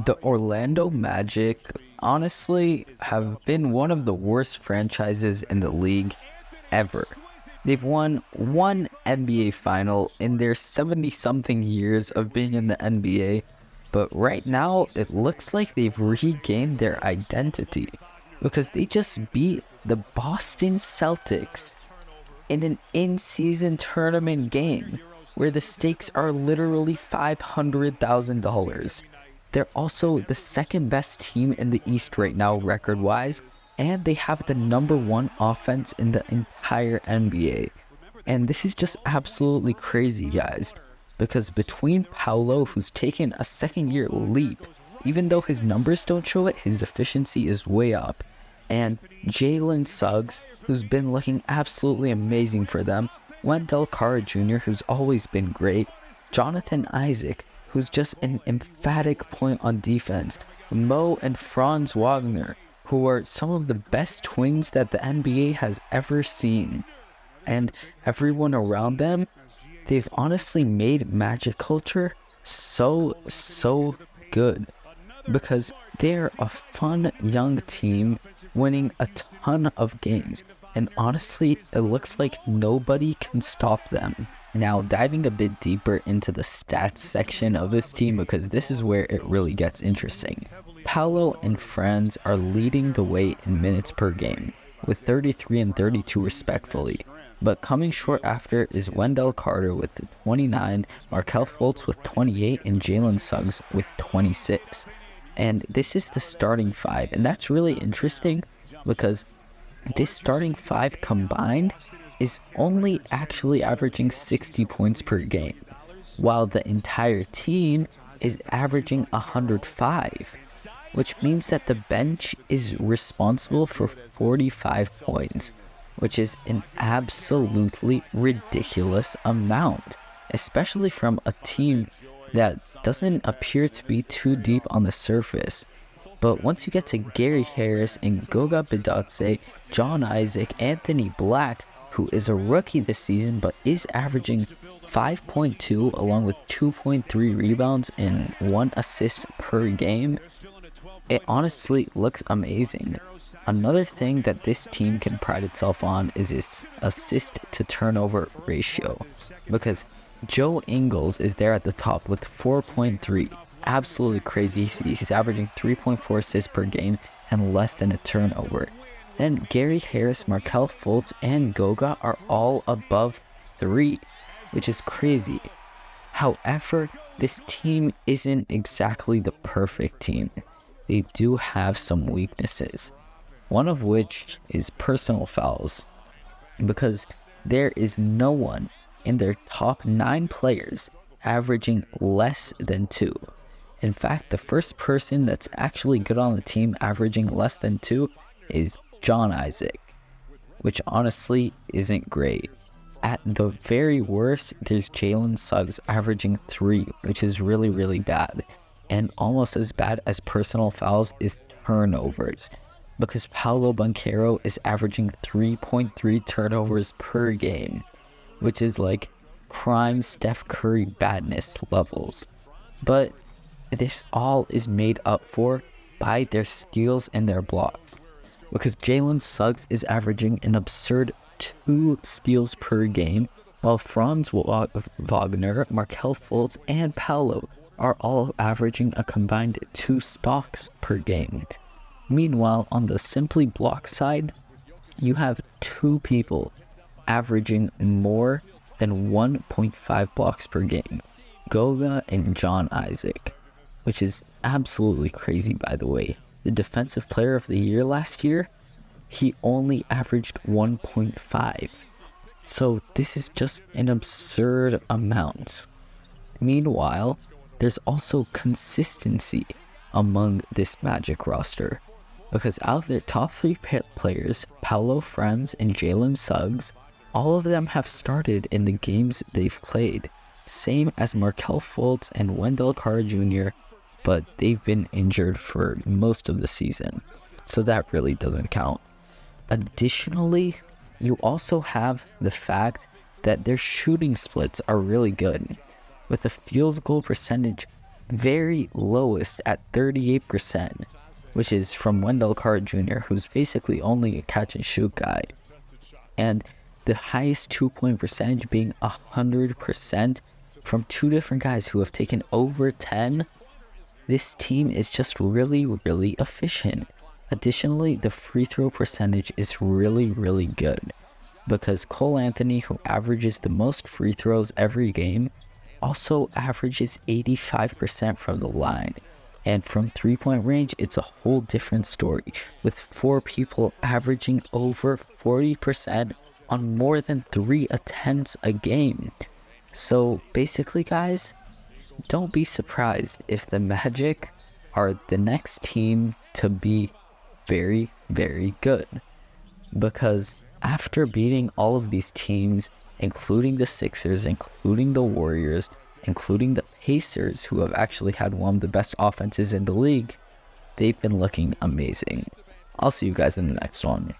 The Orlando Magic honestly have been one of the worst franchises in the league ever. They've won one NBA final in their 70-something years of being in the NBA, but right now it looks like they've regained their identity because they just beat the Boston Celtics in an in-season tournament game where the stakes are literally $500,000. They're also the second best team in the East right now record-wise, and they have the number one offense in the entire NBA. And this is just absolutely crazy, guys, because between Paolo, who's taken a second-year leap, even though his numbers don't show it, his efficiency is way up, and Jalen Suggs, who's been looking absolutely amazing for them, Wendell Carter Jr., who's always been great, Jonathan Isaac, who's just an emphatic point on defense, Mo and Franz Wagner, who are some of the best twins that the NBA has ever seen. And everyone around them, they've honestly made Magic culture so good because they're a fun young team winning a ton of games. And honestly, it looks like nobody can stop them. Now, diving a bit deeper into the stats section of this team, because this is where it really gets interesting. Paolo and Franz are leading the way in minutes per game, with 33 and 32 respectfully. But coming short after is Wendell Carter with 29, Markelle Fultz with 28, and Jalen Suggs with 26. And this is the starting five, and that's really interesting because this starting five combined is only actually averaging 60 points per game, while the entire team is averaging 105, which means that the bench is responsible for 45 points, which is an absolutely ridiculous amount, especially from a team that doesn't appear to be too deep on the surface. But once you get to Gary Harris and Goga Bitadze, John Isaac, Anthony Black, who is a rookie this season but is averaging 5.2 along with 2.3 rebounds and 1 assist per game, it honestly looks amazing. Another thing that this team can pride itself on is its assist to turnover ratio, because Joe Ingles is there at the top with 4.3. Absolutely crazy. He's averaging 3.4 assists per game and less than a turnover. Then Gary Harris, Markelle Fultz, and Goga are all above 3, which is crazy. However, this team isn't exactly the perfect team. They do have some weaknesses, one of which is personal fouls, because there is no one in their top 9 players averaging less than 2. In fact, the first person that's actually good on the team averaging less than 2 is John Isaac, which honestly isn't great. At the very worst, there's Jalen Suggs averaging 3, which is really bad. And almost as bad as personal fouls is turnovers, because Paolo Banchero is averaging 3.3 turnovers per game, which is like prime Steph Curry badness levels. But this all is made up for by their steals and their blocks, because Jalen Suggs is averaging an absurd 2 steals per game, while Franz Wagner, Markelle Fultz, and Paolo are all averaging a combined 2 stocks per game. Meanwhile, on the simply block side, you have 2 people averaging more than 1.5 blocks per game, Goga and John Isaac, which is absolutely crazy, by the way. The Defensive Player of the Year last year, he only averaged 1.5. So this is just an absurd amount. Meanwhile, there's also consistency among this Magic roster, because out of their top 3 players, Paolo, Franz, and Jalen Suggs, all of them have started in the games they've played, same as Markelle Fultz and Wendell Carter Jr., but they've been injured for most of the season, so that really doesn't count. Additionally, you also have the fact that their shooting splits are really good, with a field goal percentage very lowest at 38%, which is from Wendell Carter Jr., who's basically only a catch and shoot guy. And the highest 2-point percentage being 100% from two different guys who have taken over 10. This team is just really, really efficient. Additionally, the free throw percentage is really, really good because Cole Anthony, who averages the most free throws every game, also averages 85% from the line. And from three-point range, it's a whole different story, with 4 people averaging over 40% on more than 3 attempts a game. So basically, guys, don't be surprised if the Magic are the next team to be very, very good. Because after beating all of these teams, including the Sixers, including the Warriors, including the Pacers, who have actually had one of the best offenses in the league, they've been looking amazing. I'll see you guys in the next one.